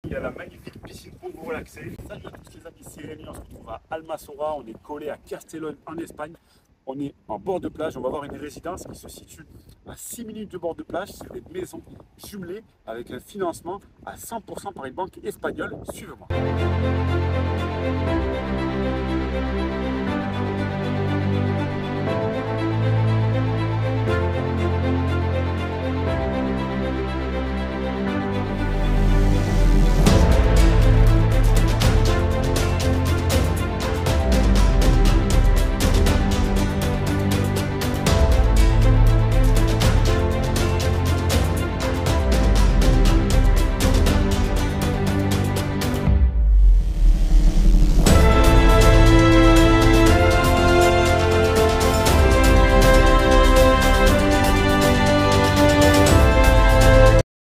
il y a la magnifique piscine pour vous relaxer. Salut à tous les amis, c'est Rémi, on se retrouve à Almassora, on est collé à Castellón en Espagne. On est en bord de plage, on va voir une résidence qui se situe à 6 minutes de bord de plage. C'est des maisons jumelées avec un financement à 100% par une banque espagnole. Suivez-moi.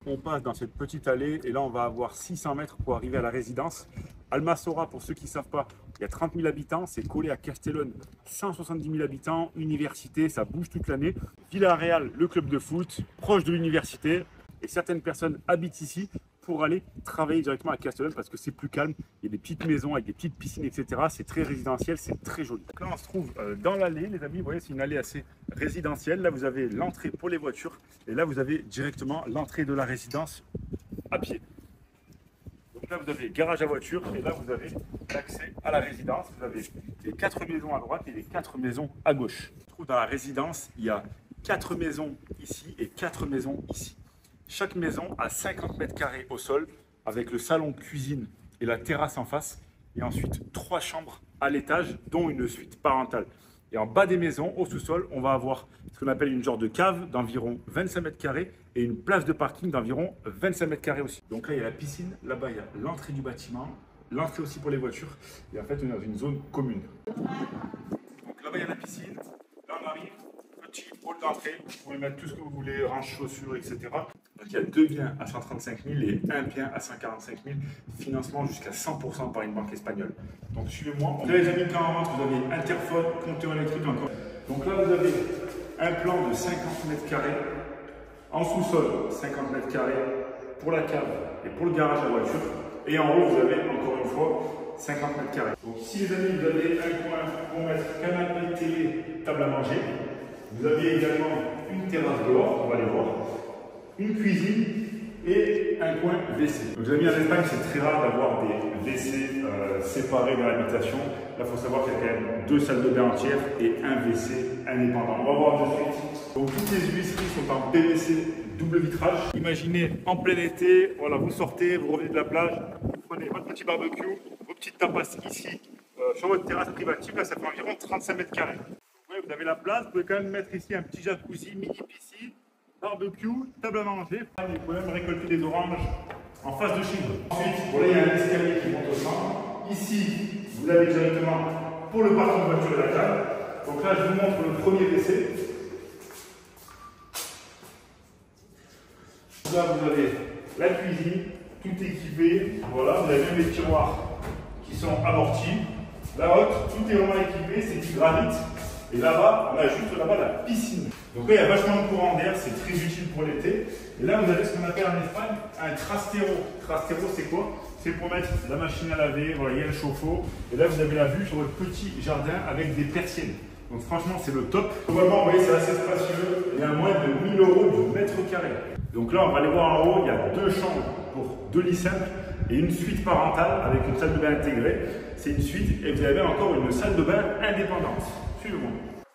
On passe dans cette petite allée et là on va avoir 600 mètres pour arriver à la résidence. Almassora, pour ceux qui ne savent pas, il y a 30 000 habitants, c'est collé à Castellón, 170 000 habitants, université, ça bouge toute l'année. Villarreal, le club de foot, proche de l'université, et certaines personnes habitent ici pour aller travailler directement à Castellón parce que c'est plus calme, il y a des petites maisons avec des petites piscines, etc. C'est très résidentiel, c'est très joli. Donc là on se trouve dans l'allée, les amis, vous voyez c'est une allée assez résidentielle. Là vous avez l'entrée pour les voitures et là vous avez directement l'entrée de la résidence à pied. Donc là vous avez garage à voiture et là vous avez l'accès à la résidence. Vous avez les 4 maisons à droite et les 4 maisons à gauche. On se trouve dans la résidence, il y a 4 maisons ici et 4 maisons ici. Chaque maison a 50 mètres carrés au sol avec le salon cuisine et la terrasse en face et ensuite 3 chambres à l'étage dont une suite parentale. Et en bas des maisons, au sous-sol, on va avoir ce qu'on appelle une genre de cave d'environ 25 mètres carrés et une place de parking d'environ 25 mètres carrés aussi. Donc là, il y a la piscine, là-bas, il y a l'entrée du bâtiment, l'entrée aussi pour les voitures et en fait, on est dans une zone commune. Donc là-bas, il y a la piscine, là on arrive. Petit hall d'entrée, vous pouvez mettre tout ce que vous voulez, range, chaussures, etc. Donc il y a 2 biens à 135 000 et 1 bien à 145 000, financement jusqu'à 100% par une banque espagnole. Donc suivez-moi. Là les amis, quand on rentre, vous avez interphone, compteur électrique encore. Donc là vous avez un plan de 50 mètres carrés, en sous-sol 50 mètres carrés pour la cave et pour le garage à voiture. Et en haut vous avez encore une fois 50 mètres carrés. Donc si les amis vous avez un coin pour mettre canapé, télé, table à manger. Vous avez également une terrasse dehors, on va aller voir, une cuisine et un coin WC. Donc, vous avez mis en Espagne, c'est très rare d'avoir des WC séparés dans l'habitation. Là, il faut savoir qu'il y a quand même 2 salles de bain entières et un WC indépendant. On va voir de suite. Donc, toutes les huisseries sont en PVC double vitrage. Imaginez en plein été, voilà, vous sortez, vous revenez de la plage, vous prenez votre petit barbecue, vos petites tapas ici sur votre terrasse privative. Là, ça fait environ 35 mètres carrés. Vous avez la place, vous pouvez quand même mettre ici un petit jacuzzi, mini piscine, barbecue, table à manger. Vous pouvez même récolter des oranges en face de chez vous. Ensuite, voilà, il y a un escalier qui monte au centre. Ici, vous avez directement pour le parking de voiture et la table. Donc là, je vous montre le premier WC. Là, vous avez la cuisine, tout équipé. Voilà, vous avez même les tiroirs qui sont amortis. La haute, tout est vraiment équipé, c'est du granit. Et là-bas, on a juste là-bas la piscine. Donc là, il y a vachement de courant d'air, c'est très utile pour l'été. Et là, vous avez ce qu'on appelle en Espagne un trastero. Trastero, c'est quoi? C'est pour mettre la machine à laver, voilà, il y a le chauffe-eau. Et là, vous avez la vue sur votre petit jardin avec des persiennes. Donc franchement, c'est le top. Globalement, vous voyez, c'est assez spacieux. Il y a moins de 1000 € du mètre carré. Donc là, on va aller voir en haut, il y a 2 chambres pour 2 lits simples et une suite parentale avec une salle de bain intégrée. C'est une suite et vous avez encore une salle de bain indépendante. Suivez-moi.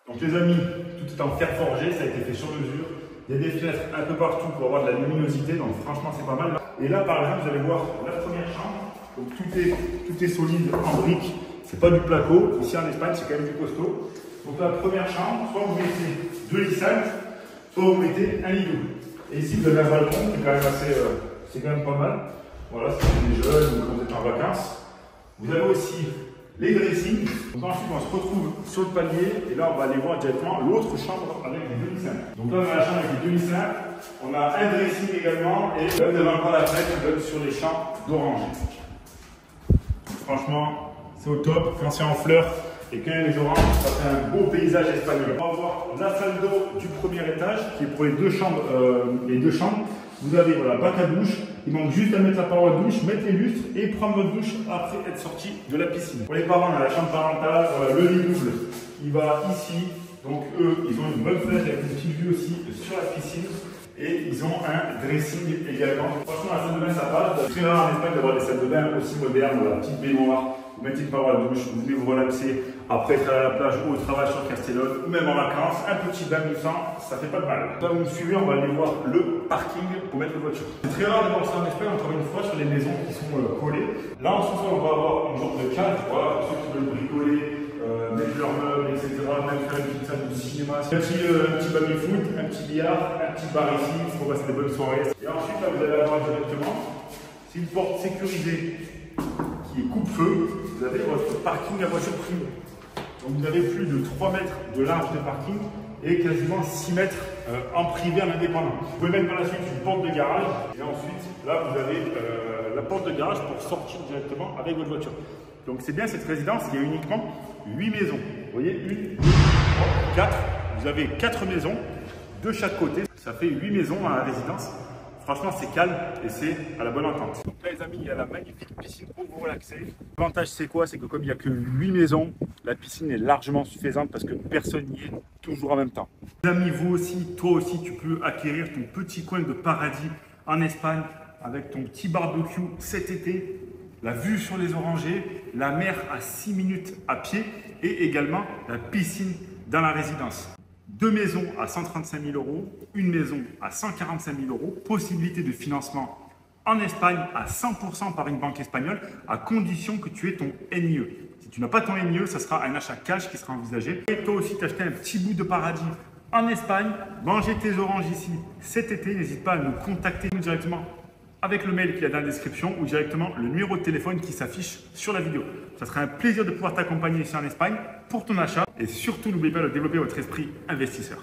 Donc les amis, tout est en fer forgé, ça a été fait sur mesure. Il y a des fenêtres un peu partout pour avoir de la luminosité, donc franchement c'est pas mal. Et là par exemple, vous allez voir la première chambre. Donc tout est solide en briques, c'est pas du placo. Ici en Espagne, c'est quand même du costaud. Donc la première chambre, soit vous mettez 2 lits simples, soit vous mettez un lit double. Et ici vous avez un balcon qui est quand même assez, c'est quand même pas mal. Voilà, si vous êtes des jeunes ou quand vous êtes en vacances. Vous avez aussi les dressings. Donc ensuite on se retrouve sur le palier et là on va aller voir directement l'autre chambre avec les 2 lits simples. Donc là on a la chambre avec les 2 lits simples, on a un dressing également et là vous avez encore la fenêtre qui donne sur les champs d'oranger. Franchement c'est au top, quand c'est en fleurs et quand il y a les oranges, ça fait un beau paysage espagnol. On va voir la salle d'eau du premier étage qui est pour les deux chambres. Vous avez voilà, bac à douche, il manque juste à mettre la paroi de douche, mettre les lustres et prendre votre douche après être sorti de la piscine. Pour les parents, on a la chambre parentale, le lit double, il va ici. Donc eux, ils ont une bonne fenêtre avec une petite vue aussi sur la piscine. Et ils ont un dressing également. Franchement, la salle de bain, ça passe. C'est très rare en Espagne d'avoir des salles de bain aussi modernes, la petite baignoire. Vous mettez une paroi de douche, vous venez vous relaxer après être à la plage ou au travail sur Castellón, ou même en vacances, un petit bain glissant, ça fait pas de mal. Là, vous me suivez, on va aller voir le parking pour mettre les voitures. C'est très rare de voir ça en Espagne, encore une fois, sur les maisons qui sont collées. Là, en sous-sol, on va avoir une sorte de cage, voilà, pour ceux qui veulent bricoler, mettre leurs meubles, etc. Même faire une petite salle de cinéma. Un petit baby-foot, un petit billard, un petit bar ici, pour passer des bonnes soirées. Et ensuite, là, vous allez avoir directement, c'est une porte sécurisée qui est coupe-feu. Vous avez votre parking à voiture privée. Donc vous avez plus de 3 mètres de large de parking et quasiment 6 mètres en privé en indépendant. Vous pouvez mettre par la suite une porte de garage et ensuite là vous avez la porte de garage pour sortir directement avec votre voiture. Donc c'est bien cette résidence, il y a uniquement 8 maisons. Vous voyez, 1, 2, 3, 4. Vous avez 4 maisons de chaque côté. Ça fait 8 maisons dans la résidence. Franchement, c'est calme et c'est à la bonne entente. Donc là, les amis, il y a la magnifique piscine pour vous relaxer. L'avantage, c'est quoi? C'est que comme il n'y a que 8 maisons, la piscine est largement suffisante parce que personne n'y est toujours en même temps. Les amis, vous aussi, toi aussi, tu peux acquérir ton petit coin de paradis en Espagne avec ton petit barbecue cet été, la vue sur les orangers, la mer à 6 minutes à pied et également la piscine dans la résidence. 2 maisons à 135 000 €, une maison à 145 000 €, possibilité de financement en Espagne à 100% par une banque espagnole, à condition que tu aies ton NIE. Si tu n'as pas ton NIE, ça sera un achat cash qui sera envisagé. Et toi aussi, t'acheter un petit bout de paradis en Espagne, manger tes oranges ici cet été, n'hésite pas à nous contacter directement avec le mail qu'il y a dans la description ou directement le numéro de téléphone qui s'affiche sur la vidéo. Ça sera un plaisir de pouvoir t'accompagner ici en Espagne pour ton achat et surtout n'oubliez pas de développer votre esprit investisseur.